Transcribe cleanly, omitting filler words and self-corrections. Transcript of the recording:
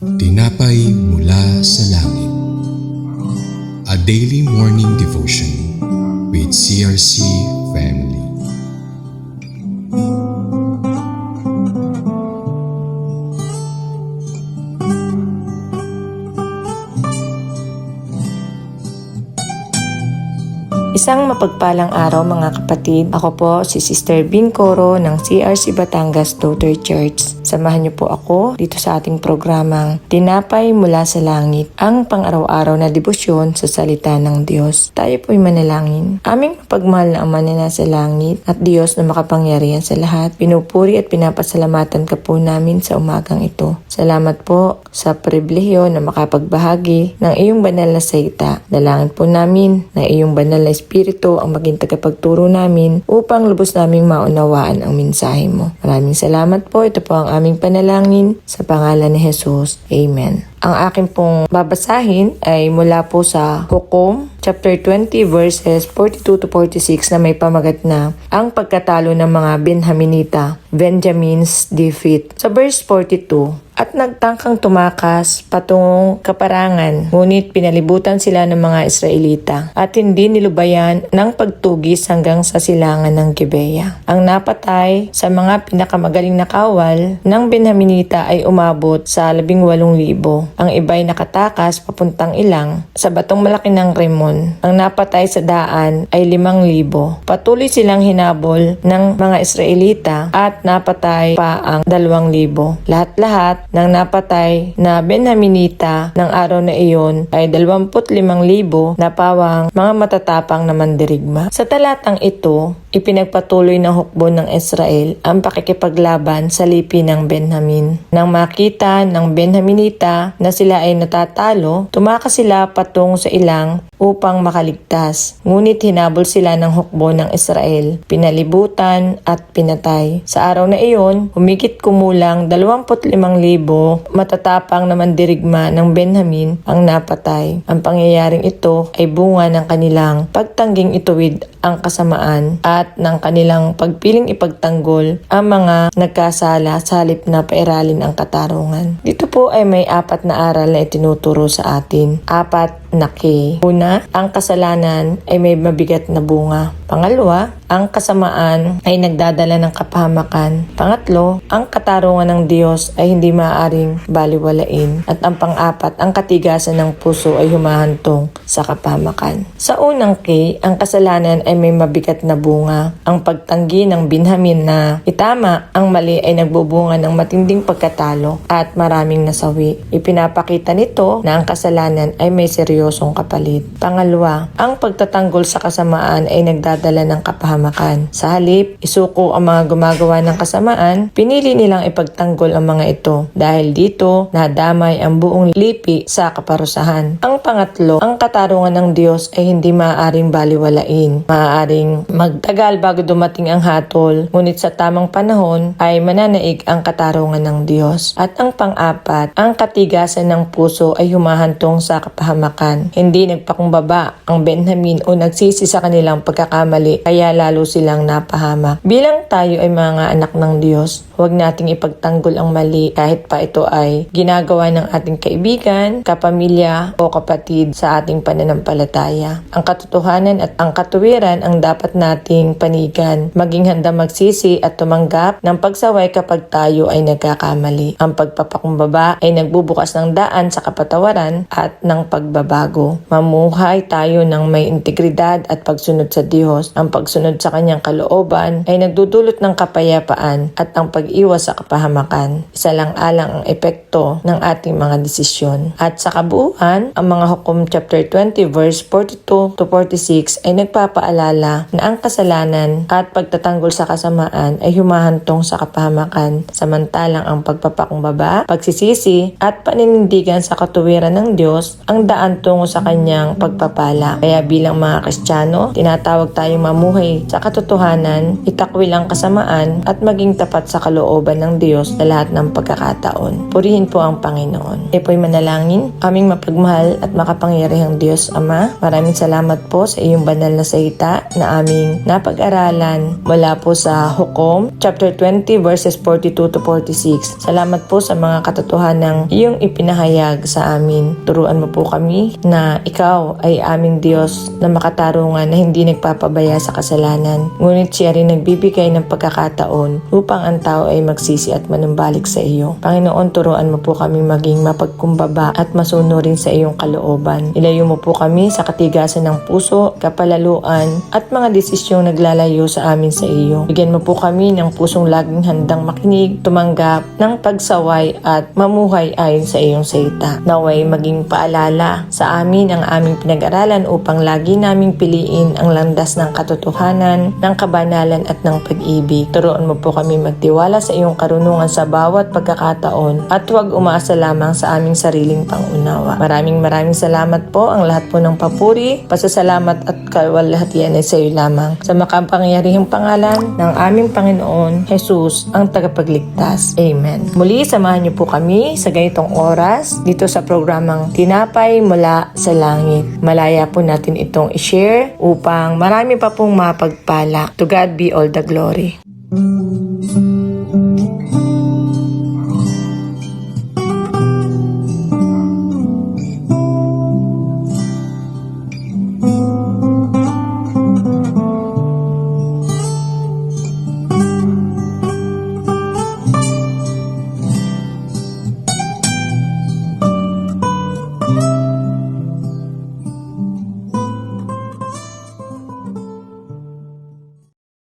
Tinapay mula sa langit. A daily morning devotion with CRC family. Isang mapagpalang araw mga kapatid. Ako po si Sister Bing Coro ng CRC Batangas Daughter Church. Samahan niyo po ako dito sa ating programang Tinapay mula sa langit, ang pang-araw-araw na debosyon sa salita ng Diyos. Tayo po'y manalangin. Aming mapagmahal na Ama na nasa langit at Diyos na makapangyarihan sa lahat, pinupuri at pinapasalamatan ka po namin sa umagang ito. Salamat po sa pribilehiyo na makapagbahagi ng iyong banal na salita. Dalangin po namin na iyong banal na Espiritu ang maging tagapagturo namin upang lubos naming maunawaan ang mensahe mo. Maraming salamat po. Ito po ang aming panalangin sa pangalan ni Jesus. Amen. Ang akin pong babasahin ay mula po sa Hukom chapter 20 verses 42 to 46 na may pamagat na ang pagkatalo ng mga Benjaminita, Benjamin's defeat. Sa verse 42, at nagtangkang tumakas patungong kaparangan, ngunit pinalibutan sila ng mga Israelita at hindi nilubayan ng pagtugis hanggang sa silangan ng Gibeya. Ang napatay sa mga pinakamagaling na kawal ng Benjaminita ay umabot sa 18,000. Ang iba'y nakatakas papuntang Ilang sa batong malaki ng Remon. Ang napatay sa daan ay 5,000. Patuloy silang hinabol ng mga Israelita at napatay pa ang 2,000. Lahat-lahat ng napatay na Benjaminita ng araw na iyon ay 25,000 na pawang mga matatapang na mandirigma. Sa talatang ito, ipinagpatuloy ng hukbo ng Israel ang pakikipaglaban sa lipi ng Benjamin. Nang makita ng Benjaminita na sila ay natatalo, tumakas sila patung sa Ilang upang makaligtas. Ngunit hinabol sila ng hukbo ng Israel, pinalibutan at pinatay. Sa araw na iyon, humigit kumulang 25,000 matatapang na mandirigma ng Benjamin ang napatay. Ang pangyayaring ito ay bunga ng kanilang pagtangging ituwid ang kasamaan at ng kanilang pagpiling ipagtanggol ang mga nagkasala sa halip na pairalin ang katarungan. Dito po ay may 4 na aral na itinuturo sa atin. 4 na key. Una, ang kasalanan ay may mabigat na bunga. Pangalawa, ang kasamaan ay nagdadala ng kapahamakan. Pangatlo, ang katarungan ng Diyos ay hindi maaaring baliwalain. At ang pang-apat, ang katigasan ng puso ay humahantong sa kapahamakan. Sa unang key, ang kasalanan ay may mabigat na bunga. Ang pagtanggi ng Benjamin na itama ang mali ay nagbubunga ng matinding pagkatalo at maraming nasawi. Ipinapakita nito na ang kasalanan ay may seryosong kapalit. Pangalawa, ang pagtatanggol sa kasamaan ay nagdadala ng kapahamakan. Sa halip, isuko ang mga gumagawa ng kasamaan, pinili nilang ipagtanggol ang mga ito. Dahil dito, nadamay ang buong lipi sa kaparusahan. Ang pangatlo, ang katarungan ng Diyos ay hindi maaaring baliwalain. Maaaring magtagal bago dumating ang hatol, ngunit sa tamang panahon ay mananaig ang katarungan ng Diyos. At ang pang-apat, ang katigasan ng puso ay humahantong sa kapahamakan. Hindi nagpakumbaba ang Benjamin o nagsisi sa kanilang pagkakamali, kaya lalo silang napahamak. Bilang tayo ay mga anak ng Diyos, huwag nating ipagtanggol ang mali kahit pa ito ay ginagawa ng ating kaibigan, kapamilya o kapatid sa ating pananampalataya. Ang katotohanan at ang katuwiran ang dapat nating panigan, maging handa magsisi at tumanggap ng pagsaway kapag tayo ay nagkakamali. Ang pagpapakumbaba ay nagbubukas ng daan sa kapatawaran at ng pagbabago. Mamuhay tayo ng may integridad at pagsunod sa Diyos. Ang pagsunod sa kanyang kalooban ay nagdudulot ng kapayapaan at ang pag-iwas sa kapahamakan. Isa lang alang ang epekto ng ating mga desisyon. At sa kabuuan, ang mga Hukom chapter 20 verse 42 to 46 ay nagpapaalala na ang kasalanan at pagtatanggol sa kasamaan ay humahantong sa kapahamakan, samantalang ang pagpapakumbaba, pagsisisi at paninindigan sa katuwiran ng Diyos ang daan tungo sa kanyang pagpapala. Kaya bilang mga Kristiyano, tinatawag tayong mamuhay sa katotohanan, itakwil ang kasamaan at maging tapat sa kalooban ng Diyos sa lahat ng pagkakataon. Purihin po ang Panginoon. Ito po'y manalangin. Aming mapagmahal at makapangyarihang Diyos Ama, maraming salamat po sa iyong banal na salita na aming napag-aralan mula po sa Hukom, chapter 20, verses 42 to 46. Salamat po sa mga katotohanang iyong ipinahayag sa amin. Turuan mo po kami na ikaw ay aming Diyos na makatarungan na hindi nagpapabaya sa kasalanan. Ngunit siya rin nagbibigay ng pagkakataon upang ang tao ay magsisi at manumbalik sa iyo. Panginoon, turuan mo po kami maging mapagkumbaba at masunurin sa iyong kalooban. Ilayo mo po kami sa katigasan ng puso, kapalaluan at mga desisyong naglalayo sa amin sa iyo. Bigyan mo po kami ng pusong laging handang makinig, tumanggap ng pagsaway at mamuhay ayon sa iyong salita. Naway maging paalala sa amin ang aming pinag-aralan upang lagi naming piliin ang landas ng katotohanan, ng kabanalan at ng pag-ibig. Turuan mo po kami magtiwala sa iyong karunungan sa bawat pagkakataon at huwag umaasa lamang sa aming sariling pangunawa. Maraming salamat po. Ang lahat po ng papuri, pasasalamat at kawalhatian ay sa iyo lamang. Sa makapangyarihang pangalan ng aming Panginoon, Jesus, ang tagapagligtas. Amen. Muli, samahan niyo po kami sa ganitong oras dito sa programang Tinapay Mula sa Langit. Malaya po natin itong i-share upang marami pa pong mapagpala. To God be all the glory.